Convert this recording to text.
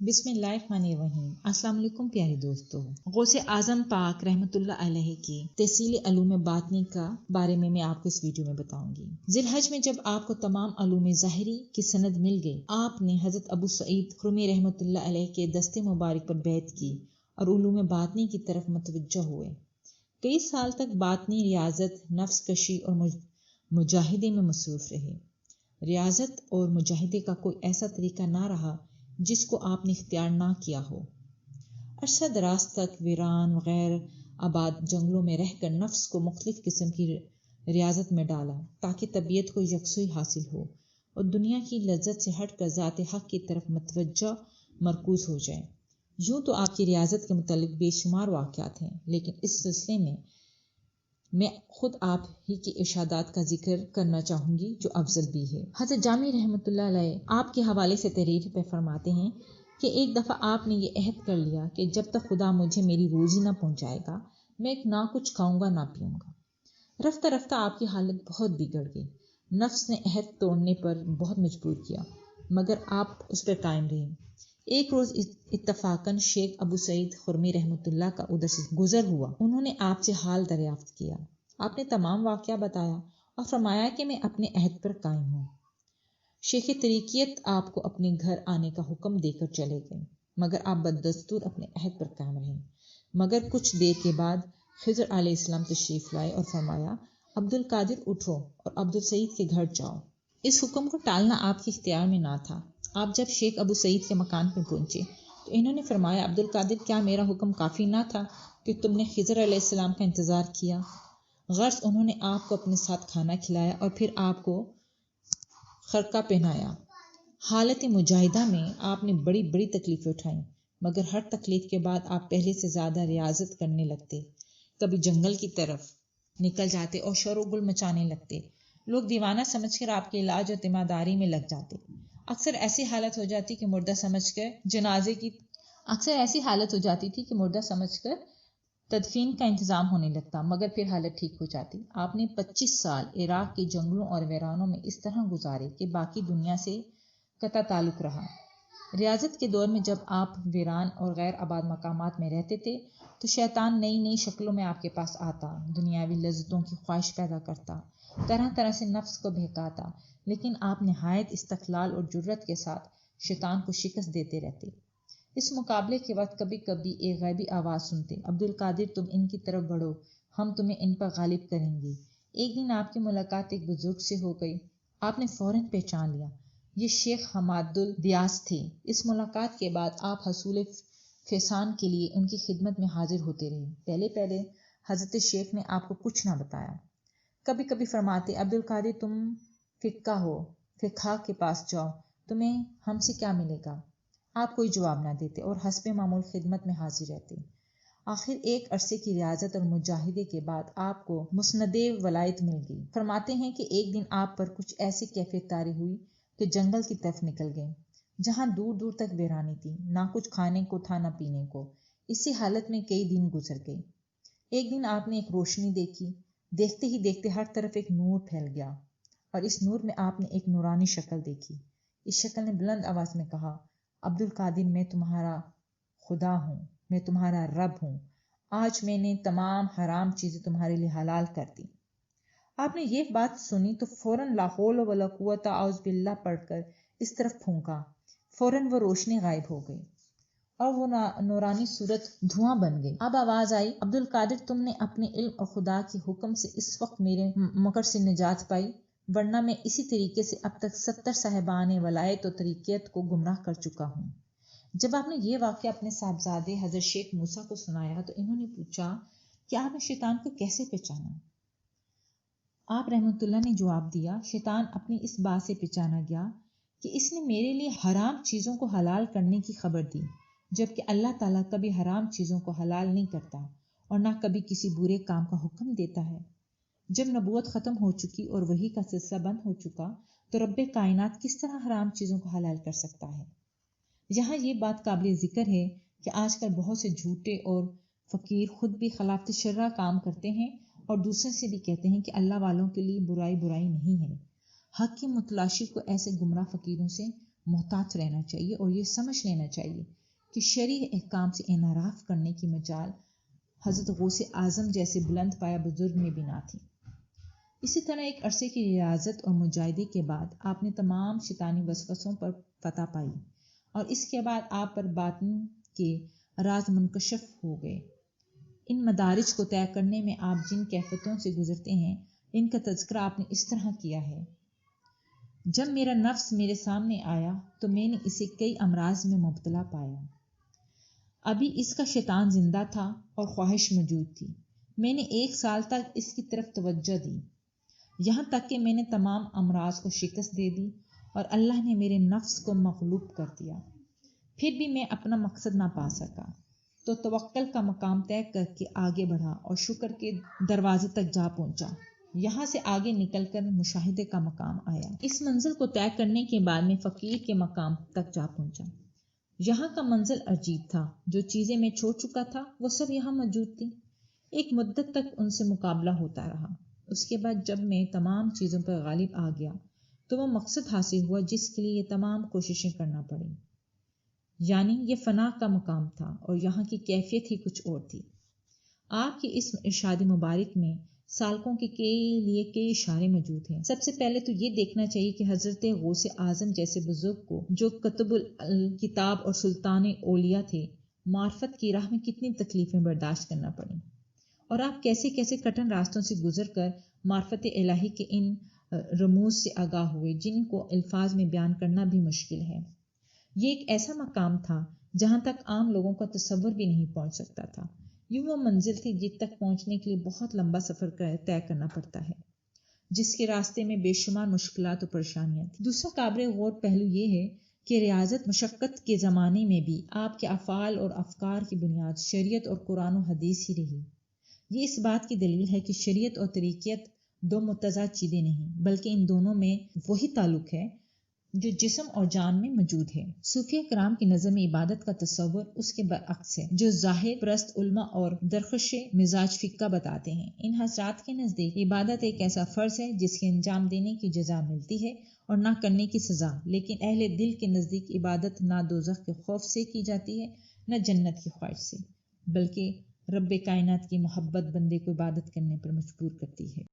بسم اللہ الرحمن الرحیم۔ السلام علیکم پیارے دوستو، غوث اعظم پاک رحمۃ اللہ علیہ کی تحصیل علوم باطنی کا بارے میں آپ کو اس ویڈیو میں بتاؤں گی۔ ذی الحج میں جب آپ کو تمام علوم ظاہری کی سند مل گئی، آپ نے حضرت ابو سعید خرمی رحمۃ اللہ علیہ کے دست مبارک پر بیعت کی اور علوم باطنی کی طرف متوجہ ہوئے۔ کئی سال تک باطنی ریاضت، نفس کشی اور مجاہدے میں مصروف رہے۔ ریاضت اور مجاہدے کا کوئی ایسا طریقہ نہ رہا جس کو آپ نے اختیار نہ کیا ہو۔ عرصہ دراز تک ویران وغیر آباد جنگلوں میں رہ کر نفس کو مختلف قسم کی ریاضت میں ڈالا تاکہ طبیعت کو یکسوئی حاصل ہو اور دنیا کی لذت سے ہٹ کر ذات حق کی طرف متوجہ مرکوز ہو جائے۔ یوں تو آپ کی ریاضت کے متعلق بے شمار واقعات ہیں، لیکن اس سلسلے میں خود آپ ہی کے ارشادات کا ذکر کرنا چاہوں گی جو افضل بھی ہے۔ حضرت جامی رحمۃ اللہ علیہ آپ کے حوالے سے تحریر پہ فرماتے ہیں کہ ایک دفعہ آپ نے یہ عہد کر لیا کہ جب تک خدا مجھے میری روزی نہ پہنچائے گا، میں نہ کچھ کھاؤں گا نہ پیوں گا۔ رفتہ رفتہ آپ کی حالت بہت بگڑ گئی۔ نفس نے عہد توڑنے پر بہت مجبور کیا، مگر آپ اس پر قائم رہے۔ ایک روز اتفاقاً شیخ ابو سعید خرمی رحمۃ اللہ کا ادھر سے گزر ہوا۔ انہوں نے آپ سے حال دریافت کیا۔ آپ نے تمام واقعہ بتایا اور فرمایا کہ میں اپنے عہد پر قائم ہوں۔ شیخ طریقیت آپ کو اپنے گھر آنے کا حکم دے کر چلے گئے، مگر آپ بددستور اپنے عہد پر قائم رہے۔ مگر کچھ دیر کے بعد خضر علیہ السلام تشریف لائے اور فرمایا، عبد القادر اٹھو اور عبد السعید کے گھر جاؤ۔ اس حکم کو ٹالنا آپ کے اختیار میں نہ تھا۔ آپ جب شیخ ابو سعید کے مکان پر پہنچے تو انہوں نے فرمایا، عبد القادر، کیا میرا حکم کافی نہ تھا کہ تم نے خضر علیہ السلام کا انتظار کیا؟ غرض انہوں نے آپ کو اپنے ساتھ کھانا کھلایا اور پھر آپ کو خرقہ پہنایا۔ حالت مجاہدہ میں آپ نے بڑی بڑی تکلیفیں اٹھائیں، مگر ہر تکلیف کے بعد آپ پہلے سے زیادہ ریاضت کرنے لگتے۔ کبھی جنگل کی طرف نکل جاتے اور شور و گل مچانے لگتے۔ لوگ دیوانہ سمجھ کر آپ کے علاج اور ذمہ داری میں لگ جاتے۔ اکثر ایسی حالت ہو جاتی کہ مردہ سمجھ کر تدفین کا انتظام ہونے لگتا، مگر پھر حالت ٹھیک ہو جاتی۔ آپ نے 25 سال عراق کے جنگلوں اور ویرانوں میں اس طرح گزارے کہ باقی دنیا سے قطع تعلق رہا۔ ریاضت کے دور میں جب آپ ویران اور غیر آباد مقامات میں رہتے تھے تو شیطان نئی نئی شکلوں میں آپ کے پاس آتا، دنیاوی لذتوں کی خواہش پیدا کرتا، طرح طرح سے نفس کو بہکاتا، لیکن آپ نہایت استقلال اور جرأت کے ساتھ شیطان کو شکست دیتے رہتے۔ اس مقابلے کے وقت کبھی کبھی ایک غیبی آواز سنتے، عبد القادر، تم ان کی طرف بڑھو، ہم تمہیں ان پر غالب کریں گے۔ ایک دن آپ کی ملاقات ایک بزرگ سے ہو گئی۔ آپ نے فوراً پہچان لیا، یہ شیخ حماد الدیاس تھے۔ اس ملاقات کے بعد آپ حصول فیضان کے لیے ان کی خدمت میں حاضر ہوتے رہے۔ پہلے حضرت شیخ نے آپ کو کچھ نہ بتایا۔ کبھی کبھی فرماتے، عبد القادر، تم فقہ کے پاس جاؤ، تمہیں ہم سے کیا ملے گا؟ آپ کوئی جواب نہ دیتے اور حسب معمول خدمت میں حاضر رہتے۔ آخر ایک عرصے کی ریاضت اور مجاہدے کے بعد آپ کو مسند ولایت مل گئی۔ فرماتے ہیں کہ ایک دن آپ پر کچھ ایسی کیفیت طاری ہوئی کہ جنگل کی طرف نکل گئے، جہاں دور دور تک ویرانی تھی، نہ کچھ کھانے کو تھا نہ پینے کو۔ اسی حالت میں کئی دن گزر گئے۔ ایک دن آپ نے ایک روشنی دیکھی۔ دیکھتے ہی دیکھتے ہر طرف ایک نور پھیل گیا اور اس نور میں آپ نے ایک نورانی شکل دیکھی۔ اس شکل نے بلند آواز میں کہا، عبد القادر، میں تمہارا خدا ہوں، میں تمہارا رب ہوں، آج میں نے تمام حرام چیزیں تمہارے لیے حلال کر دی۔ آپ نے یہ بات سنی تو فوراً لا حول ولا قوت اعوذ باللہ پڑھ کر اس طرف پھونکا۔ فوراً وہ روشنی غائب ہو گئی اور وہ نورانی صورت دھواں بن گئی۔ اب آواز آئی، عبد القادر، تم نے اپنے علم اور خدا کے حکم سے اس وقت میرے مکر سے نجات پائی، ورنہ میں اسی طریقے سے اب تک 70 صاحبان ولایت و طریقیت کو گمراہ کر چکا ہوں۔ جب آپ نے یہ واقعہ اپنے صاحبزادے حضرت شیخ موسیٰ کو سنایا تو انہوں نے پوچھا کہ آپ نے شیطان کو کیسے پہچانا؟ آپ رحمۃ اللہ نے جواب دیا، شیطان اپنی اس بات سے پہچانا گیا کہ اس نے میرے لیے حرام چیزوں کو حلال کرنے کی خبر دی، جبکہ اللہ تعالیٰ کبھی حرام چیزوں کو حلال نہیں کرتا اور نہ کبھی کسی برے کام کا حکم دیتا ہے۔ جب نبوت ختم ہو چکی اور وحی کا سلسلہ بند ہو چکا تو رب کائنات کس طرح حرام چیزوں کو حلال کر سکتا ہے؟ یہاں یہ بات قابل ذکر ہے کہ آج کل بہت سے جھوٹے اور فقیر خود بھی خلاف شرع کام کرتے ہیں اور دوسرے سے بھی کہتے ہیں کہ اللہ والوں کے لیے برائی نہیں ہے۔ حق کی متلاشی کو ایسے گمراہ فقیروں سے محتاط رہنا چاہیے اور یہ سمجھ لینا چاہیے کہ شرعی احکام سے انحراف کرنے کی مجال حضرت غوث اعظم جیسے بلند پایہ بزرگ میں بھی نہ تھی۔ اسی طرح ایک عرصے کی ریاضت اور مجاہدے کے بعد آپ نے تمام شیطانی وسوسوں پر فتح پائی اور اس کے بعد آپ پر باطن کے راز منکشف ہو گئے۔ ان مدارج کو طے کرنے میں آپ جن کیفیتوں سے گزرتے ہیں ان کا تذکرہ آپ نے اس طرح کیا ہے: جب میرا نفس میرے سامنے آیا تو میں نے اسے کئی امراض میں مبتلا پایا۔ ابھی اس کا شیطان زندہ تھا اور خواہش موجود تھی۔ میں نے 1 سال تک اس کی طرف توجہ دی، یہاں تک کہ میں نے تمام امراض کو شکست دے دی اور اللہ نے میرے نفس کو مغلوب کر دیا۔ پھر بھی میں اپنا مقصد نہ پا سکا تو توکل کا مقام طے کر کے آگے بڑھا اور شکر کے دروازے تک جا پہنچا۔ یہاں سے آگے نکل کر مشاہدے کا مقام آیا۔ اس منزل کو طے کرنے کے بعد میں فقیر کے مقام تک جا پہنچا۔ یہاں کا منزل عجیب تھا، جو چیزیں میں چھوڑ چکا تھا وہ سب یہاں موجود تھی۔ ایک مدت تک ان سے مقابلہ ہوتا رہا۔ اس کے بعد جب میں تمام چیزوں پر غالب آ گیا تو وہ مقصد حاصل ہوا جس کے لیے یہ تمام کوششیں کرنا پڑیں، یعنی یہ فنا کا مقام تھا اور یہاں کی کیفیت ہی کچھ اور تھی۔ آپ کی اس ارشاد مبارک میں سالکوں کے لیے کئی اشارے موجود ہیں۔ سب سے پہلے تو یہ دیکھنا چاہیے کہ حضرت غوث اعظم جیسے بزرگ کو، جو قطب الکتاب اور سلطان اولیاء تھے، معرفت کی راہ میں کتنی تکلیفیں برداشت کرنا پڑیں، اور آپ کیسے کیسے کٹھن راستوں سے گزر کر معرفت الہی کے ان رموز سے آگاہ ہوئے جن کو الفاظ میں بیان کرنا بھی مشکل ہے۔ یہ ایک ایسا مقام تھا جہاں تک عام لوگوں کا تصور بھی نہیں پہنچ سکتا تھا۔ یہ وہ منزل تھی جس تک پہنچنے کے لیے بہت لمبا سفر طے کرنا پڑتا ہے، جس کے راستے میں بے شمار مشکلات اور پریشانیاں تھیں۔ دوسرا قابل غور پہلو یہ ہے کہ ریاضت مشقت کے زمانے میں بھی آپ کے افعال اور افکار کی بنیاد شریعت اور قرآن و حدیث ہی رہی۔ یہ اس بات کی دلیل ہے کہ شریعت اور طریقیت 2 متضاد چیزیں نہیں، بلکہ ان دونوں میں وہی تعلق ہے جو جسم اور جان میں موجود ہے۔ صوفیہ کرام کی نظر میں عبادت کا تصور اس کے برعکس ہے جو ظاہر پرست علماء اور درخش مزاج فقہ بتاتے ہیں۔ ان حضرات کے نزدیک عبادت ایک ایسا فرض ہے جس کے انجام دینے کی جزا ملتی ہے اور نہ کرنے کی سزا، لیکن اہل دل کے نزدیک عبادت نہ دوزخ کے خوف سے کی جاتی ہے نہ جنت کی خواہش سے، بلکہ رب کائنات کی محبت بندے کو عبادت کرنے پر مجبور کرتی ہے۔